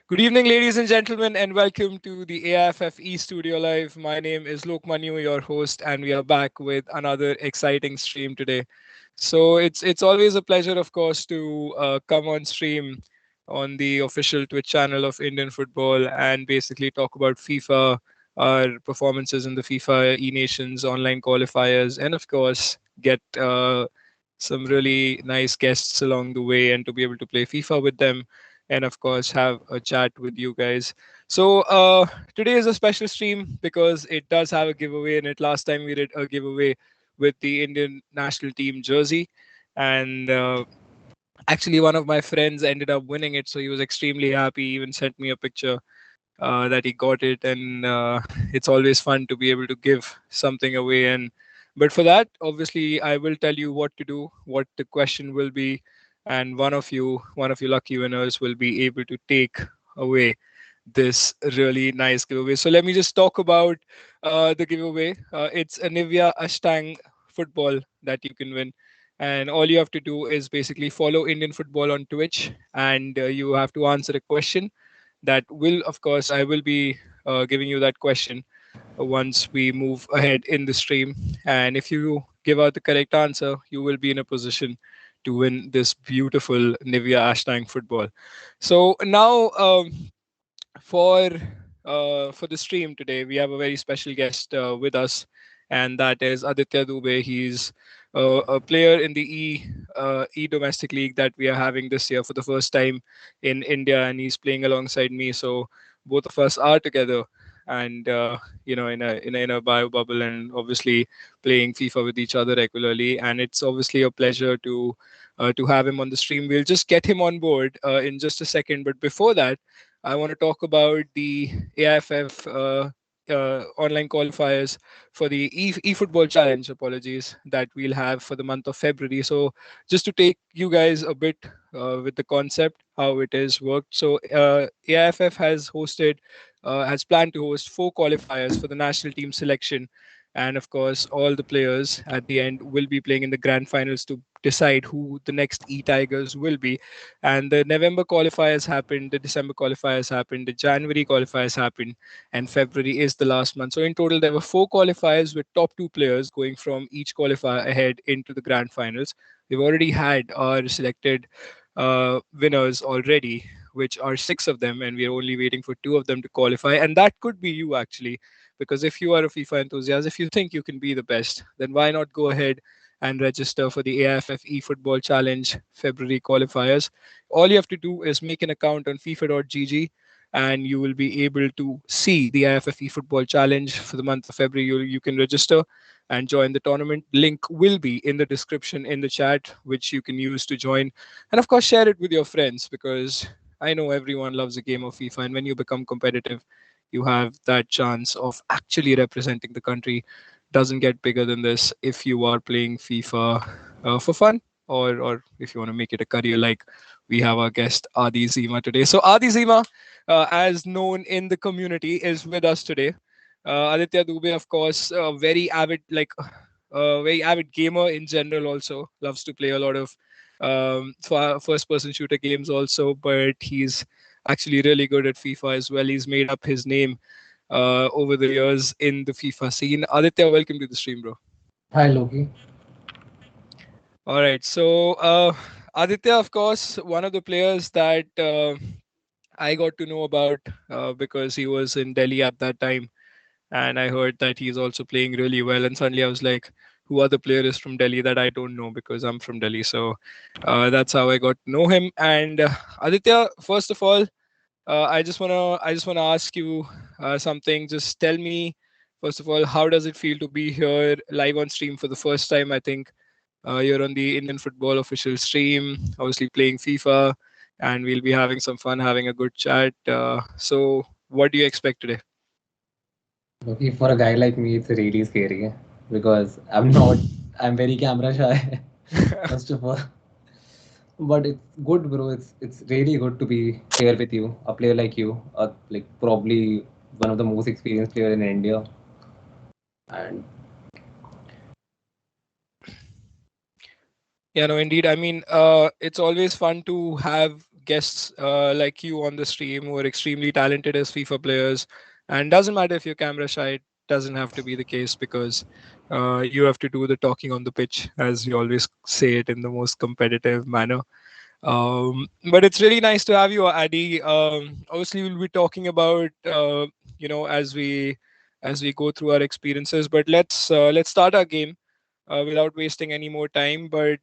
Good evening, ladies and gentlemen, and welcome to the AIFF Studio Live. My name is Lokmanyu, your host, and we are back with another exciting stream today. So it's always a pleasure, of course, to come on stream on the official Twitch channel of Indian football and basically talk about FIFA, our performances in the FIFA E Nations online qualifiers, and of course get some really nice guests along the way and to be able to play FIFA with them and of course have a chat with you guys. So today is a special stream because it does have a giveaway in it. Last time we did a giveaway with the Indian national team jersey, and actually one of my friends ended up winning it, so he was extremely happy. He even sent me a picture that he got it, and it's always fun to be able to give something away. And but for that, obviously, I will tell you what to do, what the question will be, and one of you lucky winners will be able to take away this really nice giveaway. So let me just talk about the giveaway. It's a Nivea Ashtang football that you can win. And all you have to do is basically follow Indian football on Twitch, and you have to answer a question that will, of course, I will be giving you that question once we move ahead in the stream. And if you give out the correct answer, you will be in a position to win this beautiful Nivea Ashtang football. So now, for the stream today, we have a very special guest with us, and that is Aditya Dubey. He's a player in the E domestic league that we are having this year for the first time in India, and he's playing alongside me. So both of us are together, and in a bio bubble, and obviously playing FIFA with each other regularly. And it's obviously a pleasure to have him on the stream. We'll just get him on board in just a second, but before that. I want to talk about the AIFF online qualifiers for the eFootball Challenge, apologies, that we'll have for the month of February. So, just to take you guys a bit with the concept, how it is worked. So, AIFF has planned to host 4 qualifiers for the national team selection. And of course, all the players at the end will be playing in the grand finals to decide who the next E Tigers will be. And the November qualifiers happened, the December qualifiers happened, the January qualifiers happened, and February is the last month. So in total, there were 4 qualifiers with top 2 players going from each qualifier ahead into the grand finals. We've already had our selected winners already, which are 6 of them, and we're only waiting for 2 of them to qualify. And that could be you actually, because if you are a FIFA enthusiast, if you think you can be the best, then why not go ahead and register for the AIFF eFootball Challenge February qualifiers. All you have to do is make an account on FIFA.gg and you will be able to see the AIFF eFootball Challenge for the month of February. You can register and join the tournament. Link will be in the description in the chat, which you can use to join. And of course, share it with your friends because I know everyone loves a game of FIFA. And when you become competitive, you have that chance of actually representing the country. Doesn't get bigger than this if you are playing FIFA for fun, or if you want to make it a career, like we have our guest Adi Zima today. So Adi Zima, as known in the community, is with us today. Aditya Dubey, of course, very avid gamer in general. Also loves to play a lot of first-person shooter games also, but he's actually really good at FIFA as well. He's made up his name over the years in the FIFA scene. Aditya, welcome to the stream, bro. Hi Loki. All right. So, Aditya, of course, one of the players that I got to know about because he was in Delhi at that time. And I heard that he's also playing really well. And suddenly I was like, who are the players from Delhi that I don't know because I'm from Delhi? So that's how I got to know him. And Aditya, first of all, I just wanna ask you something. Just tell me, first of all, how does it feel to be here live on stream for the first time? I think you're on the Indian Football official stream, obviously playing FIFA, and we'll be having some fun, having a good chat. So, what do you expect today? Loki, for a guy like me, it's really scary because I'm very camera shy, first of all. But it's good, bro. It's really good to be here with you, a player like you, like probably one of the most experienced player in India. And Yeah, no, indeed. I mean, it's always fun to have guests like you on the stream who are extremely talented as FIFA players. And doesn't matter if you're camera shy, it doesn't have to be the case because you have to do the talking on the pitch, as we always say it in the most competitive manner. But it's really nice to have you, Adi. Obviously, we'll be talking about as we go through our experiences. But let's start our game without wasting any more time. But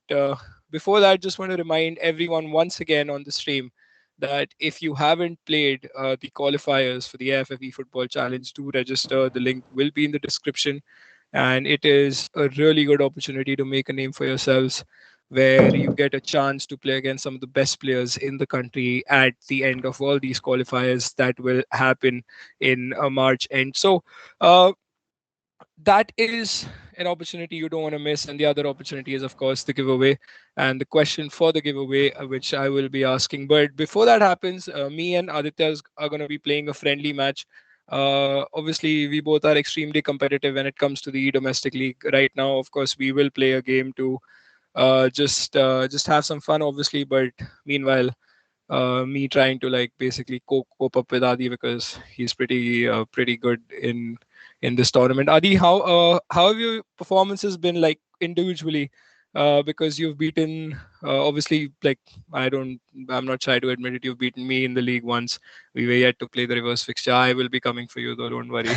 before that, just want to remind everyone once again on the stream that if you haven't played the qualifiers for the AIFF Football Challenge, do register. The link will be in the description, and it is a really good opportunity to make a name for yourselves where you get a chance to play against some of the best players in the country at the end of all these qualifiers that will happen in March end. So that is an opportunity you don't want to miss. And the other opportunity is, of course, the giveaway and the question for the giveaway, which I will be asking. But before that happens, me and Aditya are going to be playing a friendly match. Obviously, we both are extremely competitive when it comes to the domestic league. Right now, of course, we will play a game to just have some fun, obviously. But meanwhile, me trying to like basically cope up with Adi because he's pretty good in this tournament. Adi, how have your performances been like individually? Because you've beaten obviously like I don't I'm not shy to admit it. You've beaten me in the league once. We were yet to play the reverse fixture. I will be coming for you though. Don't worry.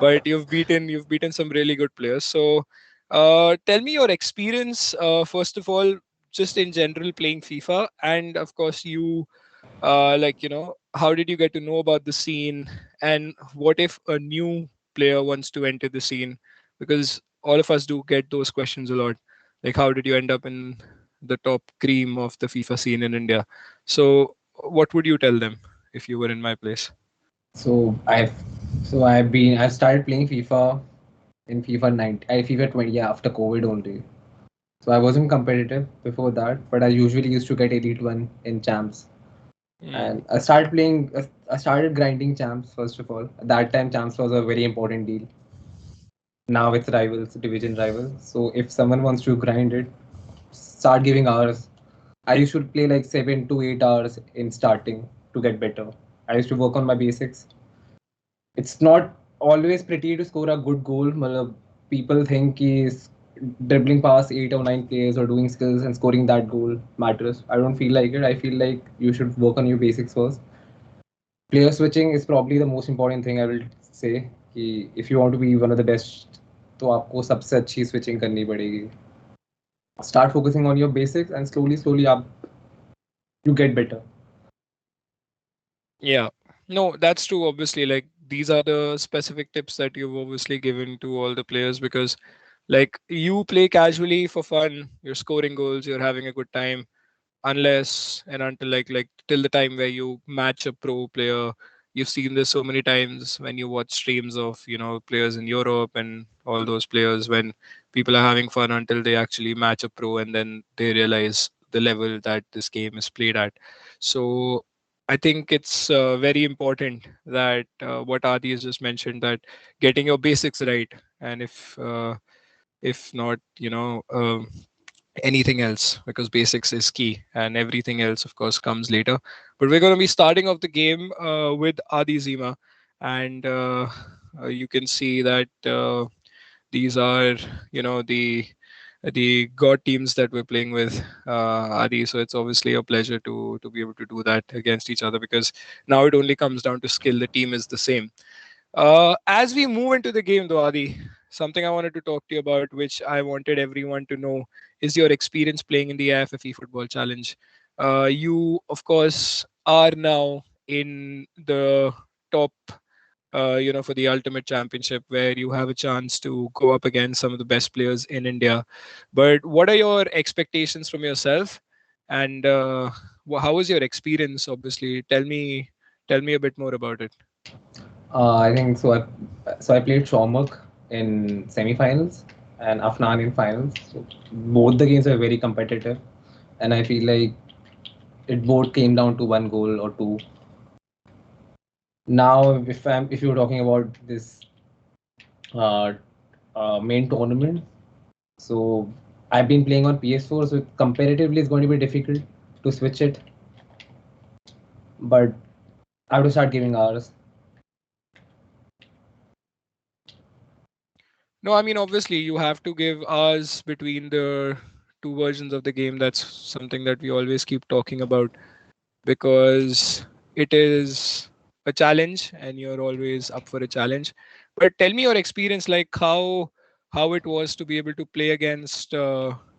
But you've beaten some really good players. So tell me your experience first of all just in general playing FIFA, and of course you how did you get to know about the scene, and what if a new player wants to enter the scene? Because all of us do get those questions a lot, like how did you end up in the top cream of the FIFA scene in India? So what would you tell them if you were in my place? So I've started playing FIFA in FIFA 20 after COVID only. So I wasn't competitive before that, but I usually used to get Elite One in champs. Mm. And I started playing. I started grinding champs first of all. At that time, champs was a very important deal. Now it's rivals, division rivals. So if someone wants to grind it, start giving hours. I used to play like 7 to 8 hours in starting to get better. I used to work on my basics. It's not always pretty to score a good goal. Matlab, people think is dribbling past 8 or 9 players or doing skills and scoring that goal matters. I don't feel like it. I feel like you should work on your basics first. Player switching is probably the most important thing I will say. कि if you want to be one of the best, तो आपको सबसे अच्छी switching करनी पड़ेगी. Start focusing on your basics and slowly up you get better. Yeah. No, that's true. Obviously, like these are the specific tips that you've obviously given to all the players because, like, you play casually for fun, you're scoring goals, you're having a good time, unless and until like till the time where you match a pro player. You've seen this so many times when you watch streams of players in Europe and all those players when people are having fun until they actually match a pro and then they realize the level that this game is played at. So I think it's very important that what Adi has just mentioned, that getting your basics right, and if not anything else, because basics is key and everything else of course comes later. But we're going to be starting off the game with Adi Zima, and you can see that these are the god teams that we're playing with, Adi. So it's obviously a pleasure to be able to do that against each other, because now it only comes down to skill. The team is the same. As we move into the game, though, Adi, something I wanted to talk to you about, which I wanted everyone to know, is your experience playing in the AIFF Football Challenge. You, of course, are now in the top, for the Ultimate Championship, where you have a chance to go up against some of the best players in India. But what are your expectations from yourself? And how was your experience? Obviously, tell me a bit more about it. I think so. I played Chomuk in semifinals and Afnan in finals. So both the games were very competitive, and I feel like it both came down to one goal or two. Now, if you're talking about this uh, main tournament, so I've been playing on PS4, so comparatively it's going to be difficult to switch it. but I have to start giving hours. No, I mean, obviously, you have to give hours between the two versions of the game. That's something that we always keep talking about because it is a challenge and you're always up for a challenge. But tell me your experience, like how it was to be able to play against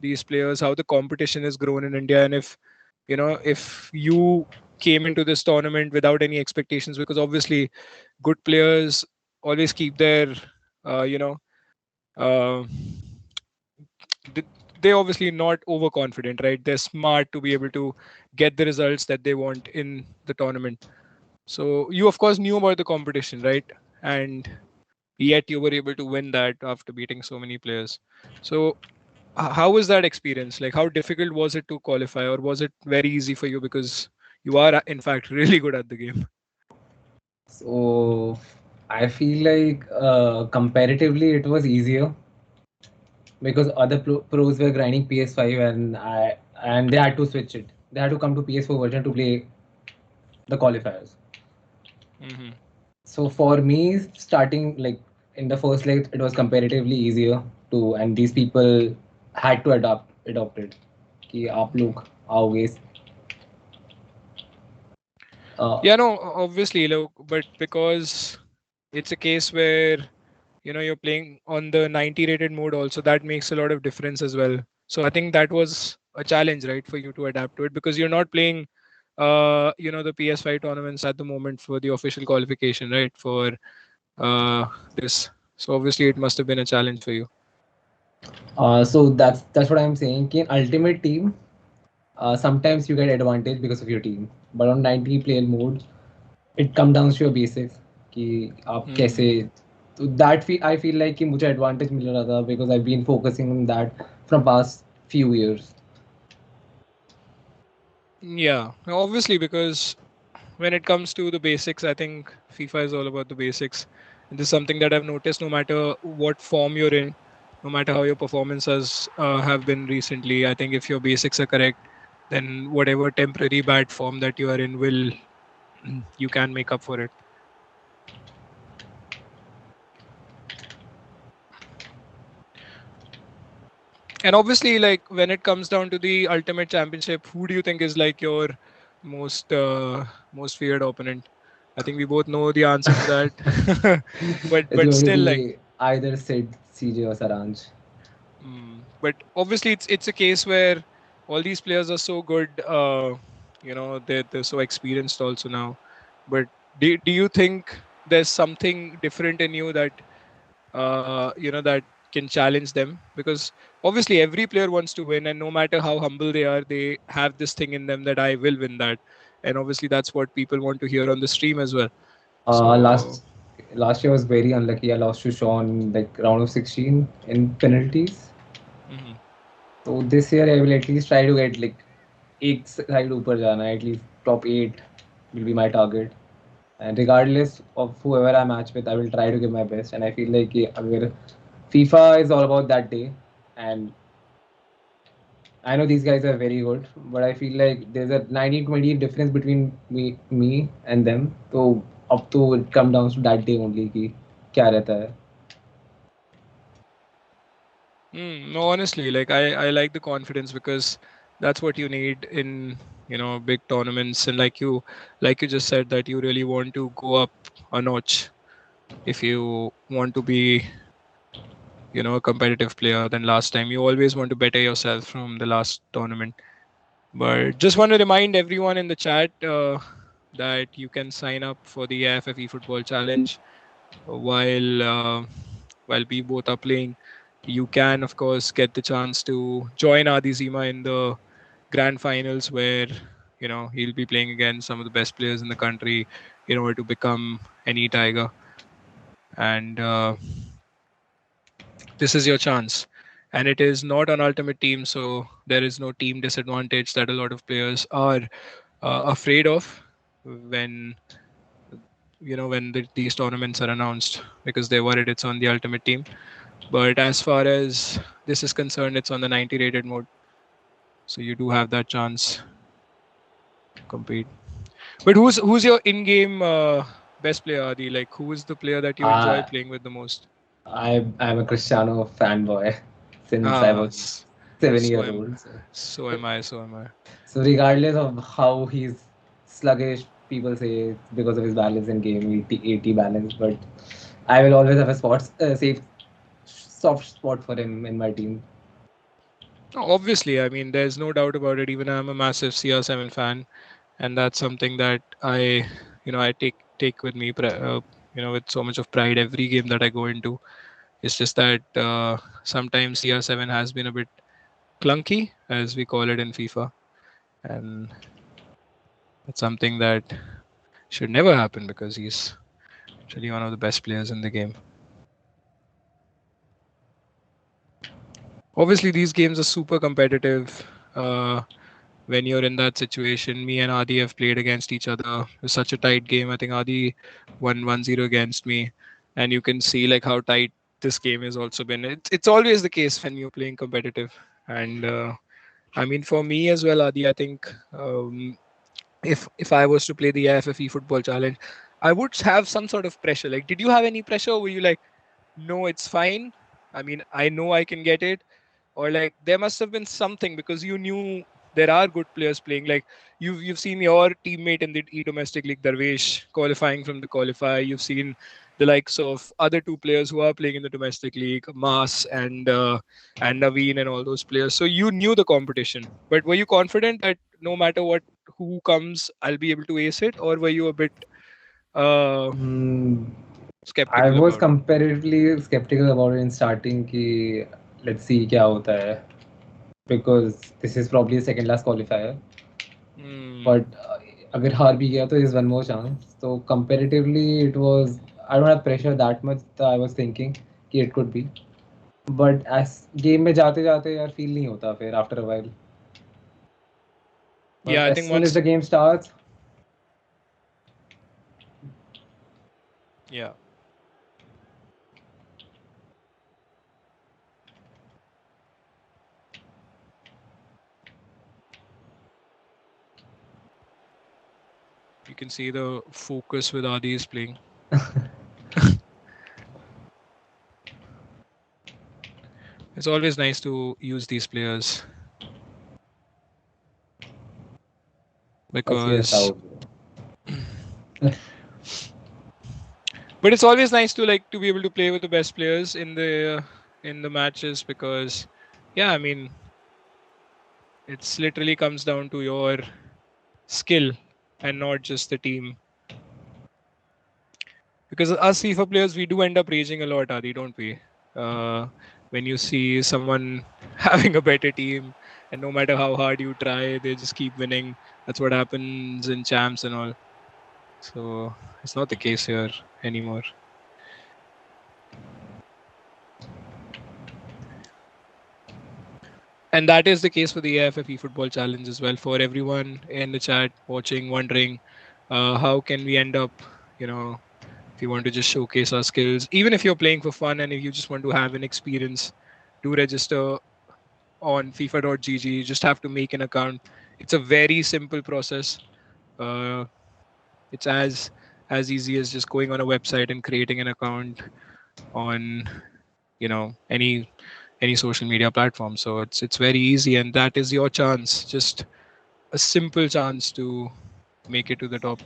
these players, how the competition has grown in India, and if you came into this tournament without any expectations, because obviously good players always keep their uh, you know uh, th- they obviously not overconfident, right? They're smart to be able to get the results that they want in the tournament. So you of course knew about the competition, right? And yet you were able to win that after beating so many players. So how was that experience? Like how difficult was it to qualify, or was it very easy for you because you are in fact really good at the game? So I feel like comparatively it was easier because other pros were grinding PS5 and they had to switch it. They had to come to PS4 version to play the qualifiers. Hmm. So for me, starting like in the first leg, it was comparatively easier to, and these people had to adopt it. कि आप लोग आओगे. Uh, Yeah, no, obviously, look, but because it's a case where you're playing on the 90 rated mode also, that makes a lot of difference as well. So I think that was a challenge, right, for you to adapt to it because you're not playing the PS5 tournaments at the moment for the official qualification, right, for this. So obviously it must have been a challenge for you. so that's what I'm saying. कि in Ultimate Team, sometimes you get advantage because of your team, but on 90 player mode, it comes down to your basics. कि आप Hmm. कैसे तो that I feel like कि मुझे advantage मिल रहा था because I've been focusing on that from past few years. Yeah, obviously, because when it comes to the basics, I think FIFA is all about the basics. And this is something that I've noticed no matter what form you're in, no matter how your performances have been recently. I think if your basics are correct, then whatever temporary bad form that you are in will you can make up for it. And obviously, like when it comes down to the ultimate championship, who do you think is like your most feared opponent? I think we both know the answer to that, but It's going to still, like. be either Sid, CJ, or Saranj. But obviously, it's a case where all these players are so good. They're so experienced also now. But do you think there's something different in you that that can challenge them? Because obviously, every player wants to win, and no matter how humble they are, they have this thing in them that I will win that. And obviously, that's what people want to hear on the stream as well. Uh, So. last last year was very unlucky. I lost to Sean like round of 16 in penalties. Mhm. So this year I will at least try to get like एक side ऊपर जाना है, at least top 8 will be my target. And regardless of whoever I match with, I will try to give my best. And I feel like अगर FIFA is all about that day, and I know these guys are very good, but I feel like there's a 19-20 difference between me and them. So up to it come down to that day only कि क्या रहता है. No, honestly, like I like the confidence because that's what you need in big tournaments. And like you just said that you really want to go up a notch if you want to be a competitive player than last time. You always want to better yourself from the last tournament. But just want to remind everyone in the chat that you can sign up for the AIFF Football Challenge while we both are playing. You can, of course, get the chance to join Adi Zima in the grand finals where he'll be playing against some of the best players in the country in order to become an e-tiger. And this is your chance. And it is not an ultimate team, so there is no team disadvantage that a lot of players are afraid of when these tournaments are announced because they're worried it's on the ultimate team. But as far as this is concerned, it's on the 90 rated mode. So you do have that chance to compete. But who's your in-game best player, Adi? Like, who is the player that you enjoy Uh, playing with the most? I'm a Cristiano fanboy since I Ah, was 7 years so am old. so am I. So am I. So regardless of how he's sluggish, people say it's because of his balance in game, 80 balance. But I will always have a safe, soft spot for him in my team. Obviously, I mean, there's no doubt about it. Even I'm a massive CR7 fan, and that's something that I take with me, with so much of pride every game that I go into. It's just that sometimes CR7 has been a bit clunky, as we call it in FIFA, and it's something that should never happen because he's actually one of the best players in the game. Obviously, these games are super competitive. When you're in that situation, me and Adi have played against each other. It was such a tight game. I think Adi won 1-0 against me, and you can see like how tight this game has also been. It's always the case when you're playing competitive, and I mean for me as well, Adi. I think if I was to play the AIFF Football Challenge, I would have some sort of pressure. Like, did you have any pressure? Or were you like, no, it's fine? I mean, I know I can get it, or like there must have been something because you knew there are good players playing. Like you've seen your teammate in the domestic league, Darvesh, qualifying from the qualifier. You've seen the likes of other two players who are playing in the domestic league, Mas and Naveen and all those players. So you knew the competition, but were you confident that no matter what who comes, I'll be able to ace it, or were you a bit uh, Mm, I skeptical was about it? comparatively skeptical about it in starting. Ki, let's see क्या होता है, because this is probably the second last qualifier. Hmm. But अगर हार भी गया तो is one more chance. So comparatively, it was, I don't have pressure that much that I was thinking कि it could be. But as game में जाते जाते यार feel नहीं होता फिर after a while. Yeah, But I as think soon as once. the game starts, Yeah. You can see the focus with Adi is playing. It's always nice to use these players first years because, out. but it's always nice to like to be able to play with the best players in the matches because, yeah, I mean, it's literally comes down to your skill and not just the team. Because us FIFA players, we do end up raging a lot, Adi, don't we? When you see someone having a better team, and no matter how hard you try, they just keep winning. That's what happens in champs and all. So it's not the case here anymore. And that is the case for the AIFF Football Challenge as well. For everyone in the chat watching, wondering how can we end up, if you want to just showcase our skills, even if you're playing for fun and if you just want to have an experience, do register on FIFA.gg. You just have to make an account. It's a very simple process. Uh, it's as easy as just going on a website and creating an account on any social media platform. So it's very easy, and that is your chance, just a simple chance to make it to the top.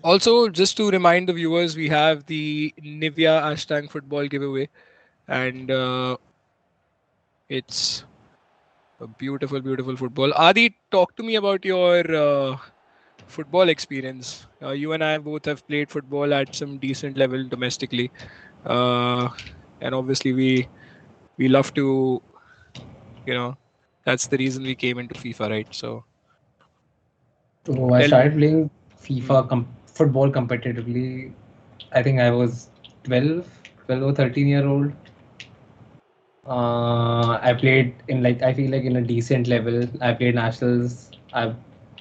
Also, just to remind the viewers, we have the Nivea Ashtang football giveaway, and it's a beautiful, beautiful football. Adi, talk to me about your football experience. You and I both have played football at some decent level domestically, uh, and obviously we love to, you know, that's the reason we came into FIFA, right? So So I tell me. started playing Hmm. football competitively. I think I was 12 or 13-year old. I played in, like, I feel like in a decent level. I played nationals. I've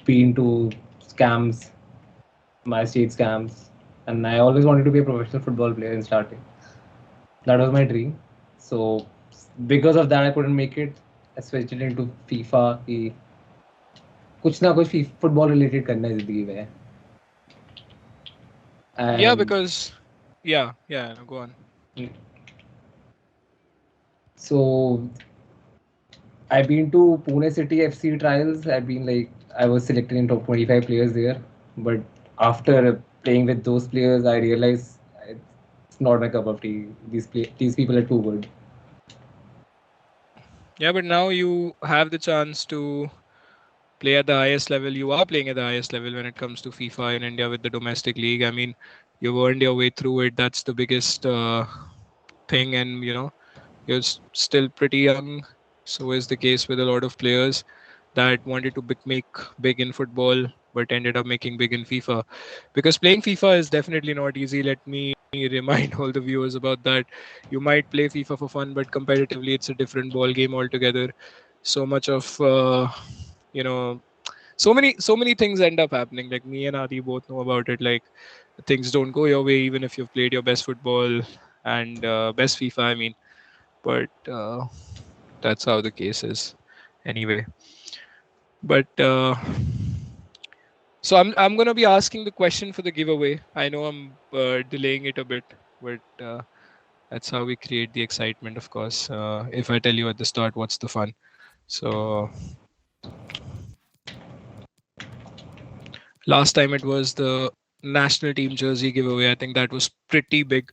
been to scams, my state scams, and I always wanted to be a professional football player in starting. That was my dream. So because of that, I couldn't make it. I switched it into FIFA. कुछ ना कुछ football related करना है जिंदगी में. Yeah, And because yeah, no, go on. so I've been to Pune City FC trials. I've been like I was selected in top 25 players there, but after playing with those players, I realized it's not my cup of tea. These people are too good. Yeah, but now you have the chance to play at the highest level. You are playing at the highest level when it comes to FIFA in India with the domestic league. I mean, you've earned your way through it. That's the biggest thing, and you're still pretty young. So is the case with a lot of players that wanted to make big in football but ended up making big in FIFA. Because playing FIFA is definitely not easy. Let me remind all the viewers about that. You might play FIFA for fun, but competitively, it's a different ball game altogether. So much of you know so many things end up happening. Like me and Adi both know about it. Like things don't go your way even if you've played your best football and best FIFA. I mean, but that's how the case is anyway. But so I'm gonna be asking the question for the giveaway. I know I'm delaying it a bit, but that's how we create the excitement, of course. If I tell you at the start, what's the fun? So last time it was the national team jersey giveaway. I think that was pretty big.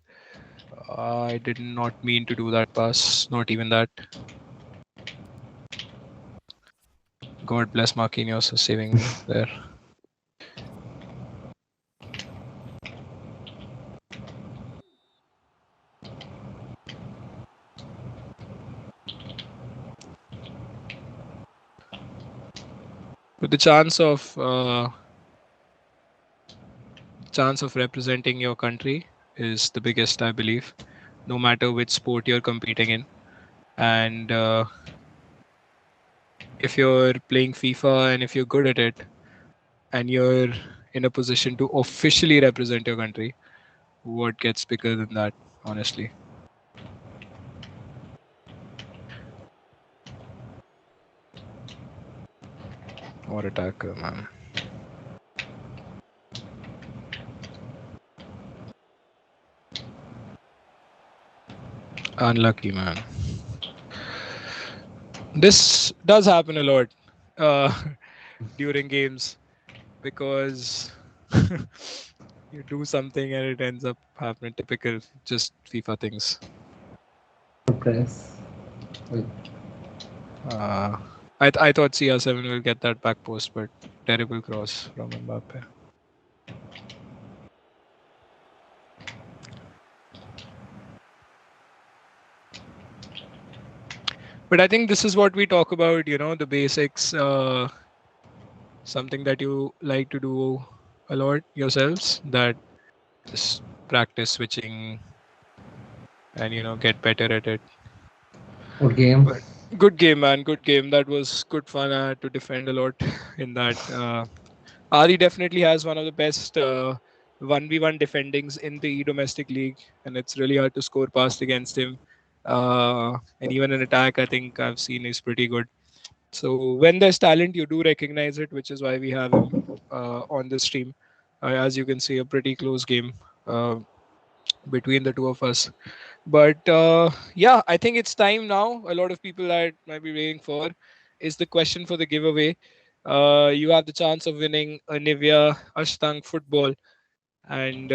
I did not mean to do that pass. Not even that. God bless Marquinhos for saving me there. But the chance of representing your country is the biggest, I believe, no matter which sport you're competing in. And if you're playing FIFA and if you're good at it and you're in a position to officially represent your country, what gets bigger than that, honestly? What attacker, man. Unlucky, man. This does happen a lot uh, during games because you do something and it ends up happening. Typical, just FIFA things. Press. Wait. Uh, I thought CR7 will get that back post, but terrible cross from Mbappe. But I think this is what we talk about, the basics, something that you like to do a lot yourselves, that just practice switching and, get better at it. Good game. But good game, man. Good game. That was good fun. I had to defend a lot in that. Ari definitely has one of the best 1v1 defendings in the domestic league, and it's really hard to score past against him. And even in attack, I think I've seen he's pretty good. So when there's talent, you do recognize it, which is why we have him on the stream. As you can see, a pretty close game uh, between the two of us. But yeah, I think it's time now. A lot of people that might be waiting for is the question for the giveaway. You have the chance of winning a Nivea Ashtang football, and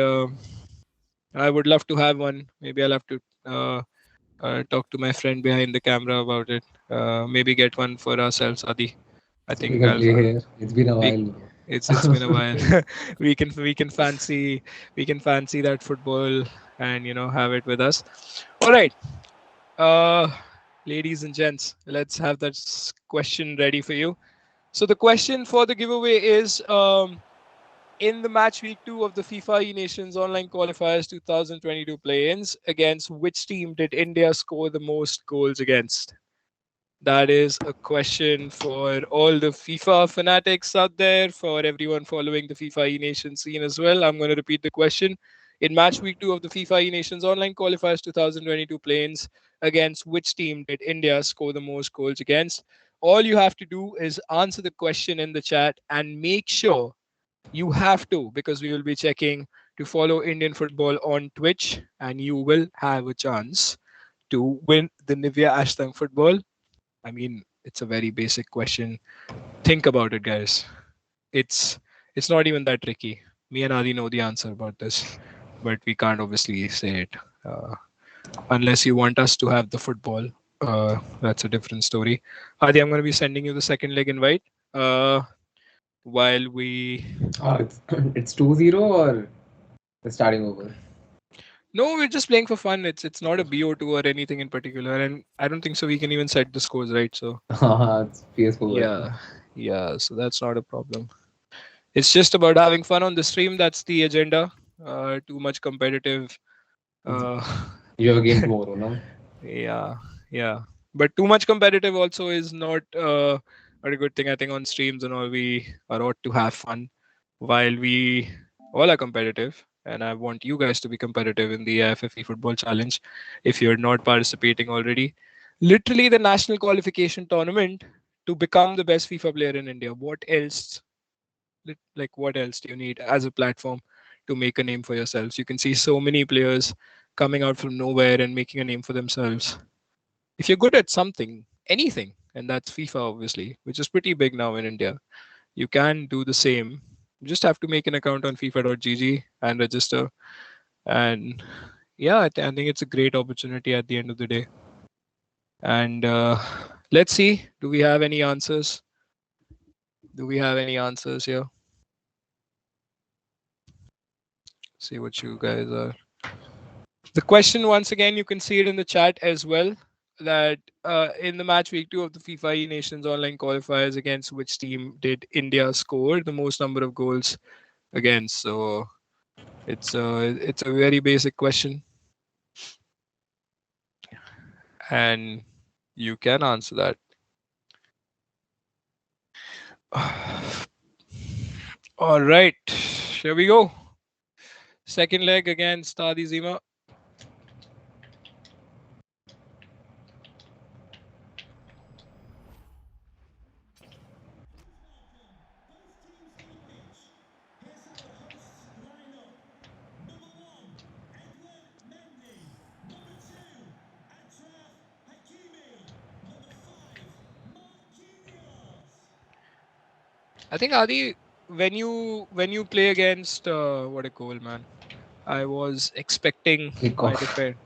I would love to have one. Maybe I'll have to talk to my friend behind the camera about it. Maybe get one for ourselves, Adi. I So we think can I'll. play here. It's been a We, while. it's been a while. we can fancy that football and have it with us. All right. Uh, Ladies and gents, let's have that question ready for you. So the question for the giveaway is: in the match week 2 of the FIFA Nations Online Qualifiers 2022 play-ins, against which team did India score the most goals against? That is a question for all the FIFA fanatics out there, for everyone following the FIFA Nation scene as well. I'm going to repeat the question. In match week 2 of the FIFA Nations Online Qualifiers 2022 play-ins, against which team did India score the most goals against? all you have to do is answer the question in the chat and make sure you have to, because we will be checking to follow Indian football on Twitch, and you will have a chance to win the Nivea Ashtang football. I mean, it's a very basic question. Think about it, guys. It's it's not even that tricky. Me and Adi know the answer about this, but we can't obviously say it unless you want us to have the football. That's a different story. Adi, I'm going to be sending you the second leg invite. Uh, while we It's it's 2-0 or it's starting over? No, we're just playing for fun. It's not a BO2 or anything in particular, and I don't think so. We can even set the scores, right? So It's PS4 version. yeah, yeah. So that's not a problem. It's just about having fun on the stream. That's the agenda. Too much competitive. Uh, You have a game tomorrow, no? yeah, yeah. But too much competitive also is not a good thing. I think on streams and all, we are ought to have fun while we all are competitive. And I want you guys to be competitive in the AIFF Football Challenge if you're not participating already. Literally, the national qualification tournament to become the best FIFA player in India. What else? Like, what else do you need as a platform to make a name for yourselves? You can see so many players coming out from nowhere and making a name for themselves. If you're good at something, anything, and that's FIFA, obviously, which is pretty big now in India, you can do the same. You just have to make an account on FIFA.gg and register. And yeah, I think it's a great opportunity at the end of the day. And let's see, do we have any answers? Do we have any answers here? See what you guys are. The question, once again, you can see it in the chat as well. That in the match week 2 of the FIFA E Nations online qualifiers, against which team did India score the most number of goals against? So it's a very basic question, and you can answer that. All right, here we go. Second leg against Adi Zima. I think Adi, when you play against what a goal, man. I was expecting my Kickoff. defense.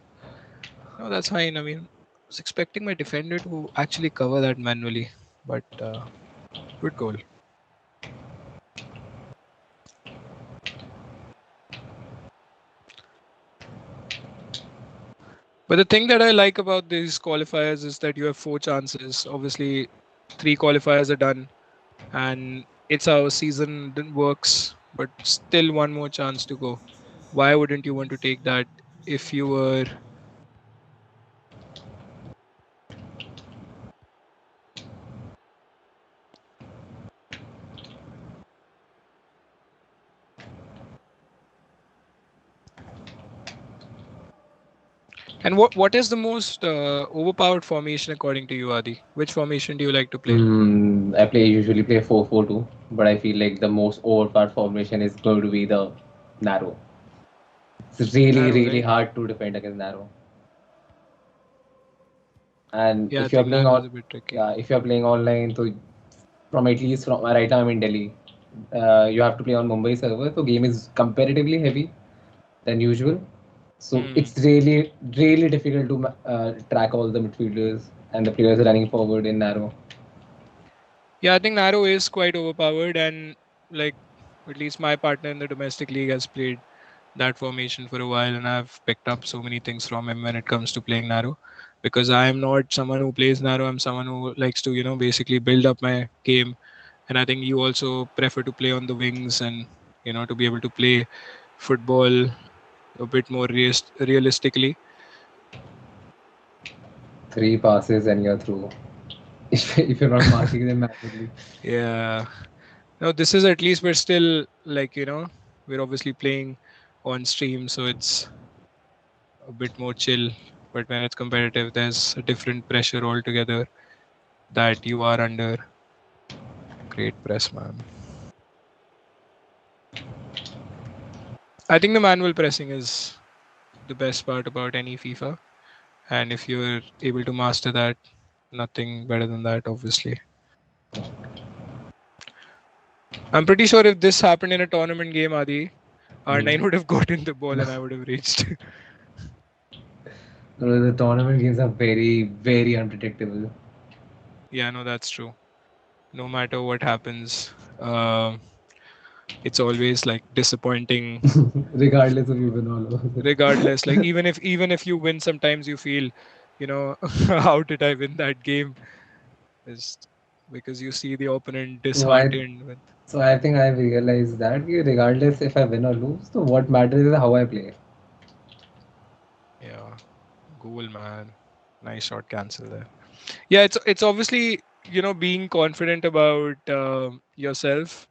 No, that's fine. I mean, I was expecting my defender to actually cover that manually, but good goal. But the thing that I like about these qualifiers is that you have 4 chances. Obviously, 3 qualifiers are done, and it's how a season works. But still, one more chance to go. Why wouldn't you want to take that if you were? And what is the most overpowered formation according to you, Adi? Which formation do you like to play? I usually play 4-4-2, but I feel like the most overpowered formation is going to be the narrow. It's really, Narrow, really right? hard to defend against narrow. And Yeah, I if you're think playing narrow on, is a bit tricky. yeah, if you're playing online, so from at least from right now I'm in Delhi, you have to play on Mumbai server. So game is comparatively heavy than usual. So Hmm. it's really, really difficult to track all the midfielders and the players running forward in narrow. Yeah, I think narrow is quite overpowered, and like at least my partner in the domestic league has played that formation for a while, and I've picked up so many things from him when it comes to playing narrow. Because I am not someone who plays narrow. I'm someone who likes to, basically build up my game. And I think you also prefer to play on the wings and, to be able to play football a bit more realistically. 3 passes and you're through. If you're not marking them manually. Yeah. No, this is at least we're still like, we're obviously playing on stream, so it's a bit more chill. But when it's competitive, there's a different pressure altogether. that you are under great press, man. I think the manual pressing is the best part about any FIFA, and if you're able to master that, nothing better than that, obviously. I'm pretty sure if this happened in a tournament game, Adi, R9 Mm. would have gotten the ball and I would have reached. The tournament games are very, very unpredictable. Yeah, no, that's true. No matter what happens, um, it's always like disappointing. Regardless of you win or lose. Regardless, like even if you win, sometimes you feel, how did I win that game? Just because you see the opponent So I, disheartened with, so I think I realized that regardless if I win or lose, so what matters is how I play. yeah, goal, man. Nice shot, cancel there. Yeah, it's obviously being confident about yourself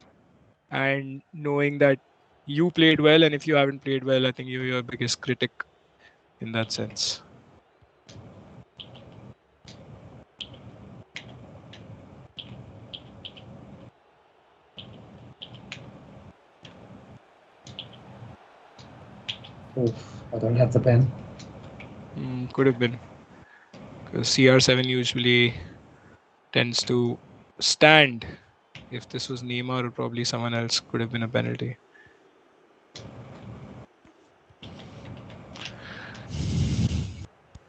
and knowing that you played well, and if you haven't played well, I think you're your biggest critic in that sense. Oof, I don't have the pen. Could have been, because CR7 usually tends to stand. If this was Neymar or probably someone else, could have been a penalty.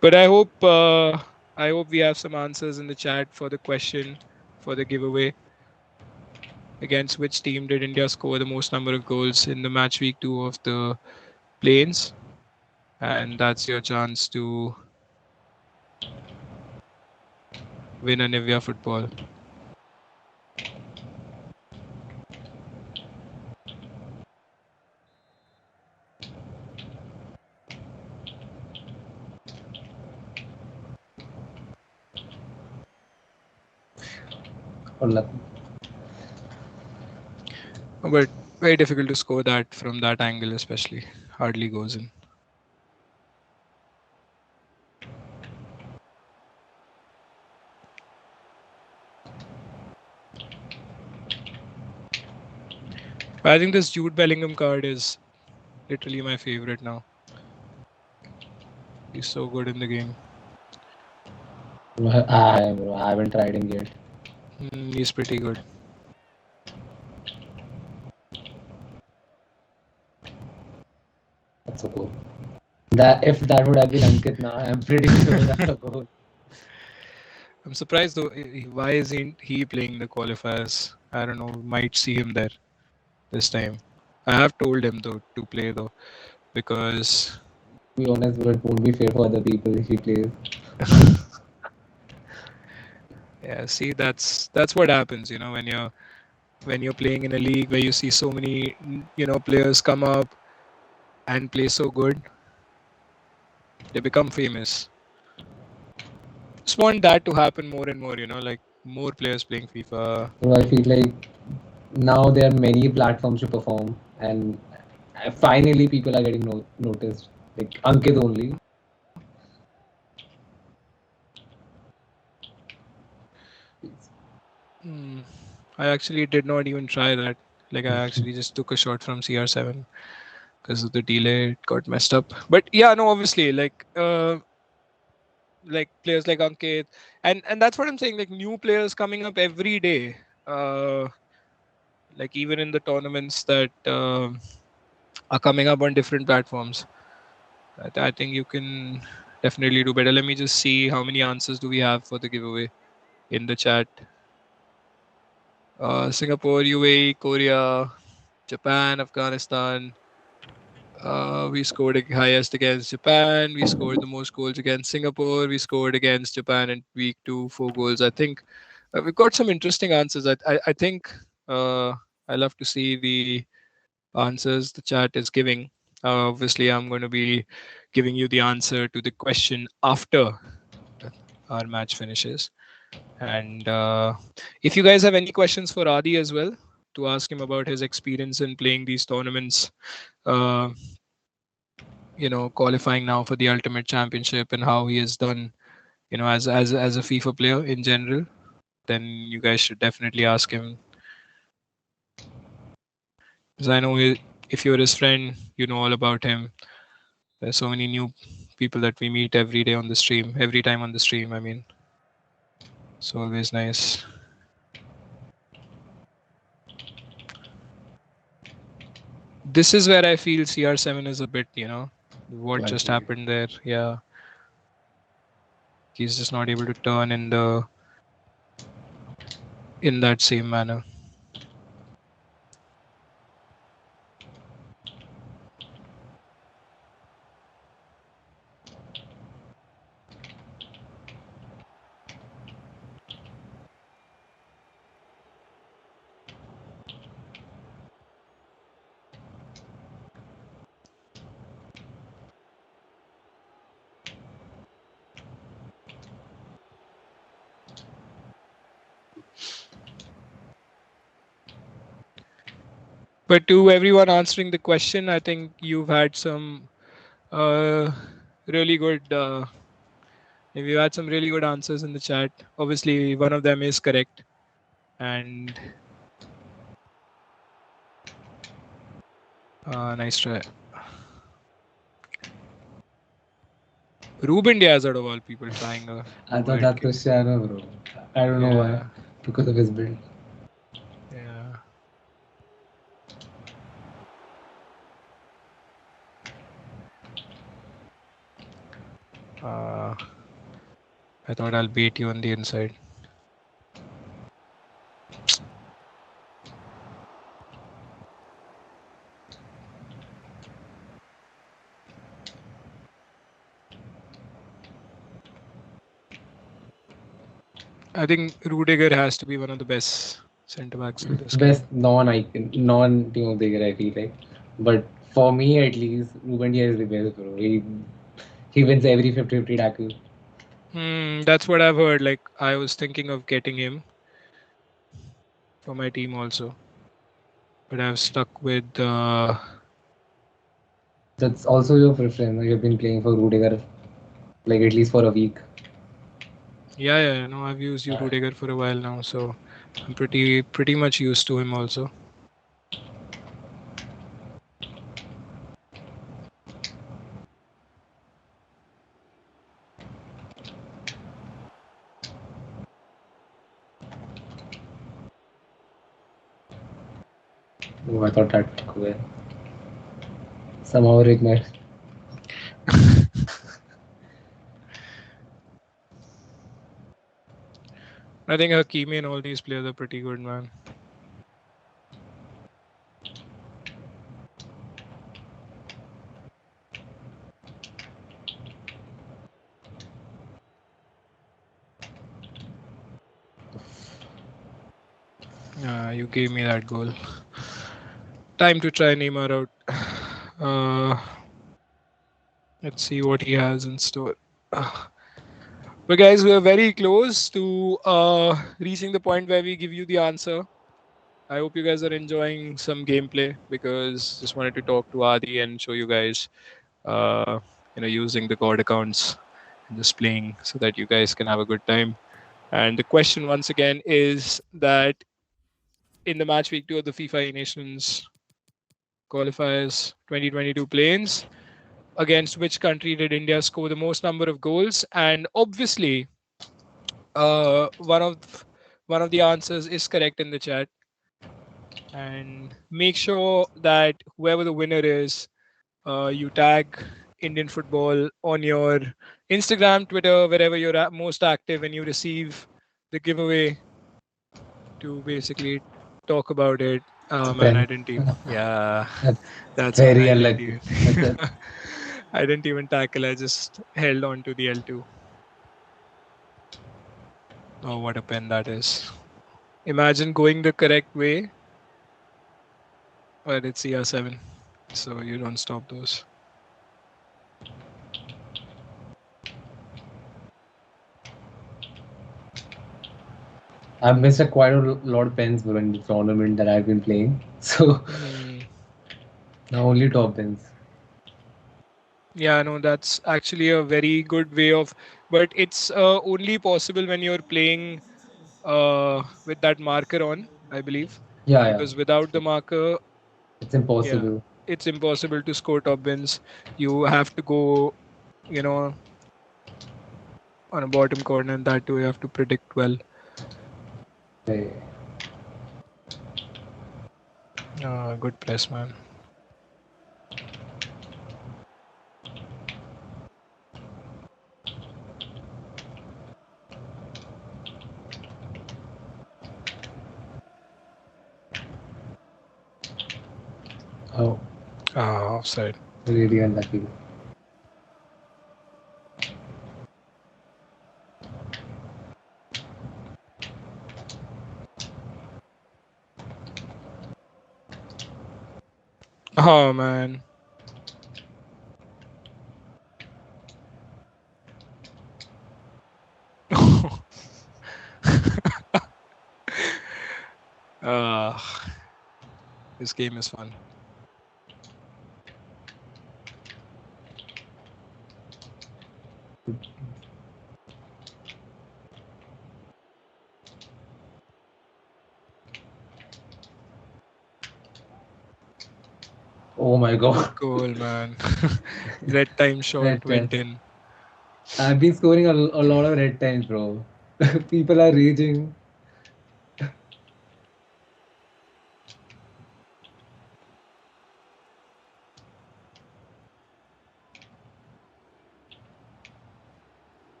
But I hope we have some answers in the chat for the question for the giveaway. Against which team did India score the most number of goals in the match week 2 of the Plains? And that's your chance to win a Nivea football. Or nothing. But very difficult to score that from that angle, especially. Hardly goes in. I think this Jude Bellingham card is literally my favorite now. He's so good in the game. I haven't tried him yet. He's pretty good. That's a goal. That if that would have been Ankit now, I'm pretty sure that's a goal. I'm surprised though. Why isn't he playing the qualifiers? I don't know. Might see him there this time. I have told him though to play though because To be honest, but it won't be fair for other people if he plays. yeah. See, that's what happens. When you're playing in a league where you see so many players come up and play so good, they become famous. Just want that to happen more and more. Like more players playing FIFA. So I feel like now there are many platforms to perform, and finally people are getting noticed. Like Ankit only. Hmm. I actually did not even try that. Like I actually just took a shot from CR7 because of the delay. It got messed up. But yeah, no, obviously, like players like Ankit, and that's what I'm saying. Like new players coming up every day. Uh, like even in the tournaments that are coming up on different platforms. I think you can definitely do better. Let me just see how many answers do we have for the giveaway in the chat. Singapore, UAE, Korea, Japan, Afghanistan. We scored highest against Japan. We scored the most goals against Singapore. We scored against Japan in week 2, 4 goals. I think we've got some interesting answers. I think I love to see the answers the chat is giving. Obviously, I'm going to be giving you the answer to the question after our match finishes. And if you guys have any questions for Adi as well, to ask him about his experience in playing these tournaments, uh, qualifying now for the Ultimate Championship and how he has done, as a FIFA player in general. then you guys should definitely ask him. Because I know if you're his friend, you know all about him. There's so many new people that we meet every day on the stream, every time on the stream. I mean, it's always nice. This is where I feel CR7 is a bit, what just Quite. happened there. Yeah, he's just not able to turn in that same manner. But to everyone answering the question, I think you've had some uh, really good. You had some really good answers in the chat. Obviously, one of them is correct, and nice try. Ruben Diaz out of all people trying a I thought wide that kick. Cristiano, bro. I don't know why. Yeah, Because of his build. yeah. Uh, I thought I'll bait you on the inside. I think Rudiger has to be one of the best centre backs in this Best game. non-icon, non-team of the year, I feel like. But for me, at least, Ruben Dias is the best, bro. He wins every 50-50 tackle. That's what I've heard. Like I was thinking of getting him for my team also, but I've stuck with. That's also your preference. You've been playing for Rudiger, like at least for a week. Yeah, yeah. No, I've used you Rudiger for a while now, so I'm pretty much used to him also. Oh, I thought that somehow Rick might. I think Hakimi and all these players are pretty good, man. You gave me that goal. Time to try Neymar out. Let's see what he has in store. But guys, we are very close to reaching the point where we give you the answer. I hope you guys are enjoying some gameplay because just wanted to talk to Adi and show you guys, uh, using the God accounts and just playing so that you guys can have a good time. And the question once again is that in the match week 2 of the FIFA Nations qualifiers 2022 play-ins, against which country did India score the most number of goals? And obviously, one of the answers is correct in the chat. And make sure that whoever the winner is, you tag Indian football on your Instagram, Twitter, wherever you're most active, and you receive the giveaway to basically talk about it. It's a Man, pen. I didn't even. Yeah, That's that's why very I didn't unlucky. even. That's a, I didn't even tackle. I just held on to the L2. Oh, what a pen that is! Imagine going the correct way, but it's CR7, so you don't stop those. I've missed a quite a lot of pens, bro, in the tournament that I've been playing. So Hmm. now only top pens. Yeah, no, that's actually a very good way of, but it's only possible when you're playing. with that marker on, I believe, Yeah, yeah. because without the marker, It's yeah, impossible. it's impossible to score top bins. You have to go, you know, on a bottom corner, and that too you have to predict well. Hey. Good press, man. Oh, Offside. really unlucky. Oh man. uh, this game is fun. Oh my God. Good goal, man. Red time shot Red went times. in. I've been scoring a lot of red times, bro. People are raging.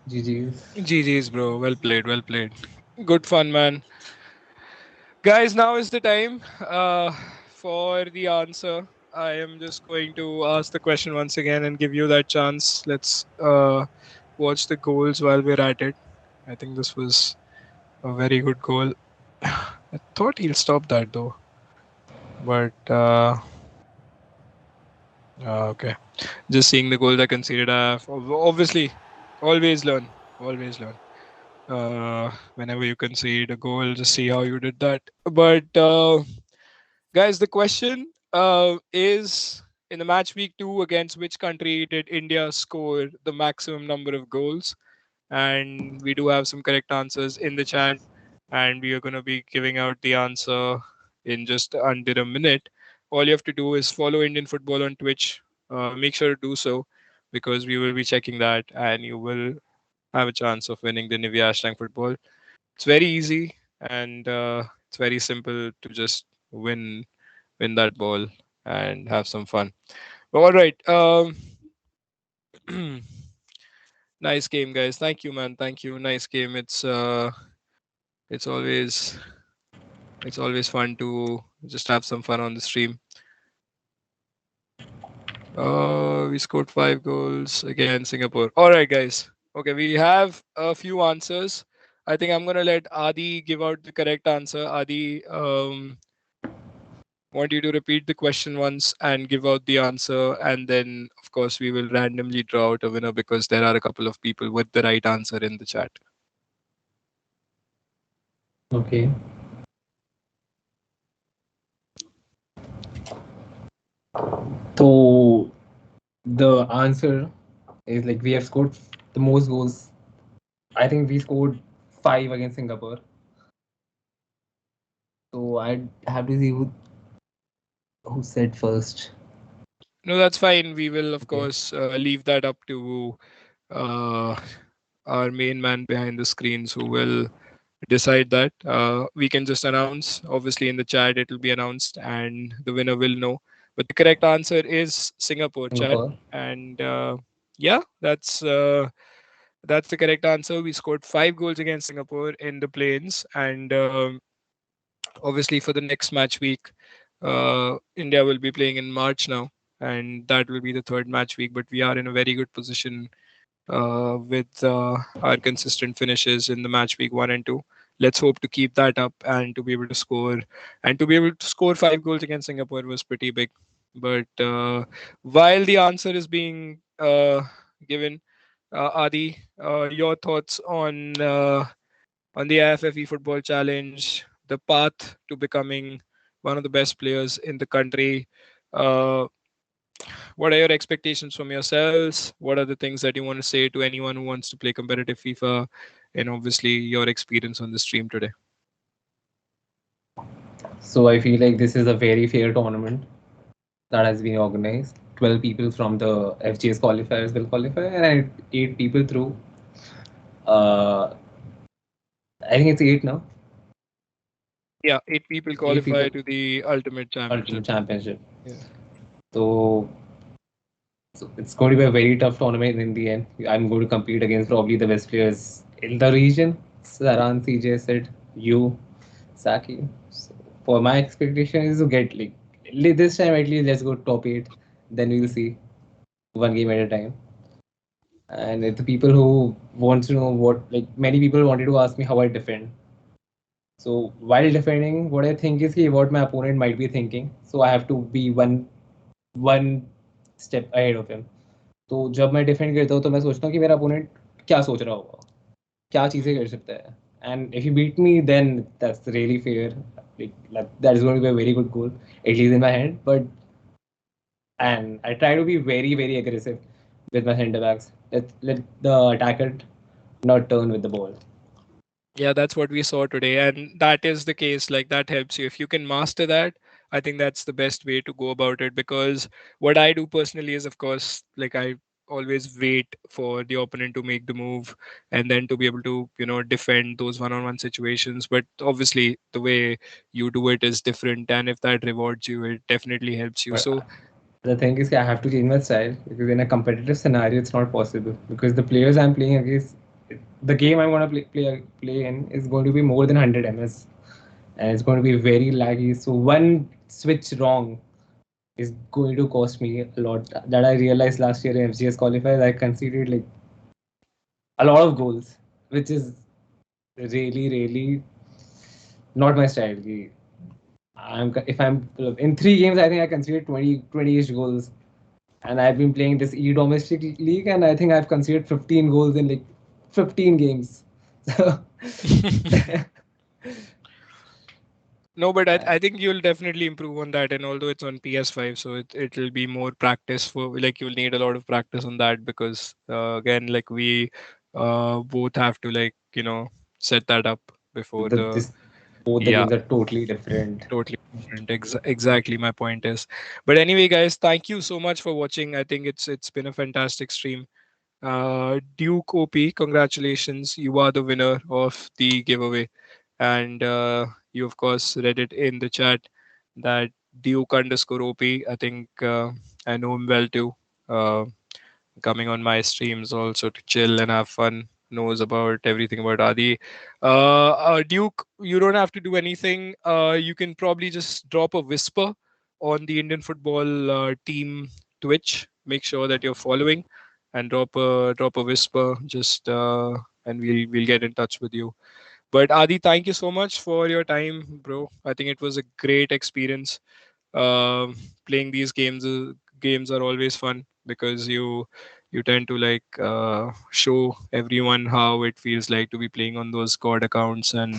GG's. GG's, bro. Well played, well played. Good fun, man. Guys, now is the time for the answer. I am just going to ask the question once again and give you that chance. Let's watch the goals while we're at it. I think this was a very good goal. I thought he'll stop that though, but okay. Just seeing the goals I conceded, obviously always learn, always learn. Whenever you concede a goal, just see how you did that. But guys, the question is, in the match week 2, against which country did India score the maximum number of goals? And we do have some correct answers in the chat, and we are going to be giving out the answer in just under a minute. All you have to do is follow Indian football on Twitch. Make sure to do so, because we will be checking that, and you will have a chance of winning the Nivea hashtag football. It's very easy, and it's very simple to just win that ball and have some fun. All right. Nice game, guys. Thank you, man. Thank you. Nice game. It's always it's always fun to just have some fun on the stream. We scored 5 goals against Singapore. All right, guys. Okay, we have a few answers. I think I'm gonna let Adi give out the correct answer. Adi, want you to repeat the question once and give out the answer, and then of course we will randomly draw out a winner because there are a couple of people with the right answer in the chat. Okay. So the answer is like we have scored the most goals. I think we scored five against Singapore. So I'd have to see who said first. No, that's fine. We will of Okay. course leave that up to uh, our main man behind the screens who will decide that. We can just announce, obviously, in the chat, it will be announced and the winner will know. But the correct answer is Singapore, chat. Singapore. And yeah, that's the correct answer. We scored 5 goals against Singapore in the plains. And obviously, for the next match week, India will be playing in March now. And that will be the third match week. But we are in a very good position with our consistent finishes in the match week 1 and 2. Let's hope to keep that up and to be able to score. And to be able to score 5 goals against Singapore was pretty big. But while the answer is being given, Adi, your thoughts on the AIFF Football Challenge, the path to becoming one of the best players in the country. Uh, what are your expectations from yourselves? What are the things that you want to say to anyone who wants to play competitive FIFA? And obviously, your experience on the stream today. So I feel like this is a very fair tournament that has been organized. 12 people from the FGS qualifiers will qualify, and 8 people through. Uh, I think it's eight now. Yeah, 8 people 8 people qualify to the Ultimate Championship. ultimate championship. Yeah. So, so it's going to be a very tough tournament in the end. I'm going to compete against probably the best players in the region. Saran, CJ said, you, Saki. So for my expectation is to get like this time at least let's go top eight. Then we'll see one game at a time. And the people who want to know what like many people wanted to ask me how I defend. So while defending, what I think is what my opponent might be thinking. So I have to be one step ahead of him. तो जब मैं defend करता हूँ तो मैं सोचता हूँ कि मेरा अपोनेंट क्या सोच रहा होगा, क्या चीज़ें कर सकता है. And if you beat me then that's really fair, that is going to be a very good goal at least in my hand. But and I try to be very aggressive with my center backs. Let the attacker not turn with the ball. Yeah, that's what we saw today. And that is the case. Like, that helps you. If you can master that, I think that's the best way to go about it. Because what I do personally is, of course, like, I always wait for the opponent to make the move and then to be able to, defend those one-on-one situations. But obviously, the way you do it is different. And if that rewards you, it definitely helps you. But So, the thing is, I have to change my style because in a competitive scenario, it's not possible because the players I'm playing against, the game I'm gonna play in is going to be more than 100 ms, and it's going to be very laggy. So one switch wrong is going to cost me a lot. That I realized last year in FGS qualifiers, I conceded like a lot of goals, which is really not my style. If I'm in 3 games, I think I conceded 20-ish goals, and I've been playing this E domestic league, and I think I've conceded 15 goals in like 15 games. So no, but I think you'll definitely improve on that. And although it's on PS5, so it'll be more practice for, like, you'll need a lot of practice on that because, again, like, we both have to, like, set that up before the. this both the Yeah, games are totally different. totally different. Exactly, my point is. But anyway, guys, thank you so much for watching. I think it's been a fantastic stream. Duke OP, congratulations. You are the winner of the giveaway. And you, of course, read it in the chat that Duke underscore OP. I think I know him well too. Uh, Coming on my streams also to chill and have fun. Knows about everything about Adi. Duke, you don't have to do anything. You can probably just drop a whisper on the Indian football team Twitch. Make sure that you're following and drop a whisper. Just and we'll get in touch with you. But Adi, thank you so much for your time, bro. I think it was a great experience. Um Playing these games are always fun because you tend to, like, show everyone how it feels like to be playing on those god accounts, and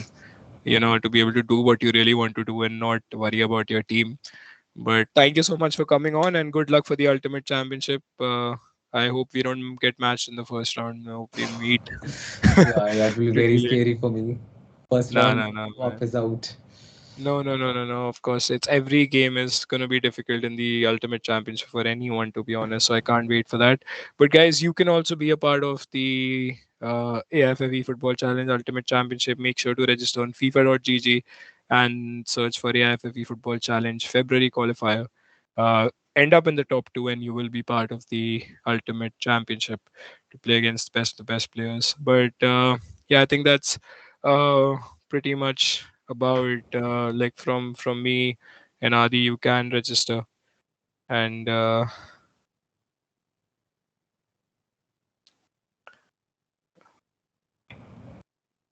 to be able to do what you really want to do and not worry about your team. But thank you so much for coming on, and good luck for the ultimate championship. I hope we don't get matched in the first round. I hope we meet. Yeah, that will be very Really. scary for me. First No, round, no, no, Wap man. is out. No, no, no, no, no. Of course, it's every game is gonna be difficult in the Ultimate Championship for anyone, to be honest. So I can't wait for that. But guys, you can also be a part of the AIFF Football Challenge Ultimate Championship. Make sure to register on FIFA.gg and search for AIFF Football Challenge February qualifier. Uh, End up in the top two, and you will be part of the Ultimate Championship to play against the best players. But yeah, I think that's uh, pretty much about, like, from me and Adi. You can register, and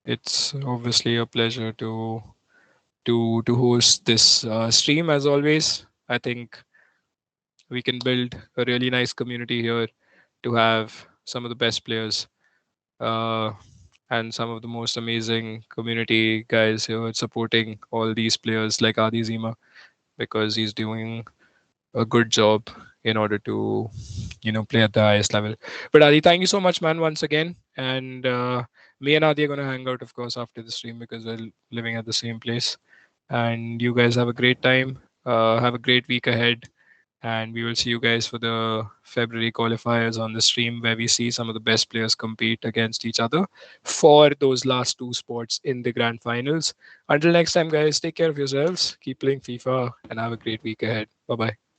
it's obviously a pleasure to host this stream. As always, I think we can build a really nice community here to have some of the best players. Uh, and some of the most amazing community guys here supporting all these players like Adi Zima, because he's doing a good job in order to play at the highest level. But Adi, thank you so much, man, once again. And me and Adi are gonna hang out, of course, after the stream because we're living at the same place. And you guys have a great time. Have a great week ahead, and we will see you guys for the February qualifiers on the stream where we see some of the best players compete against each other for those last two spots in the grand finals. Until next time, guys, take care of yourselves, keep playing FIFA, and have a great week ahead. Bye bye.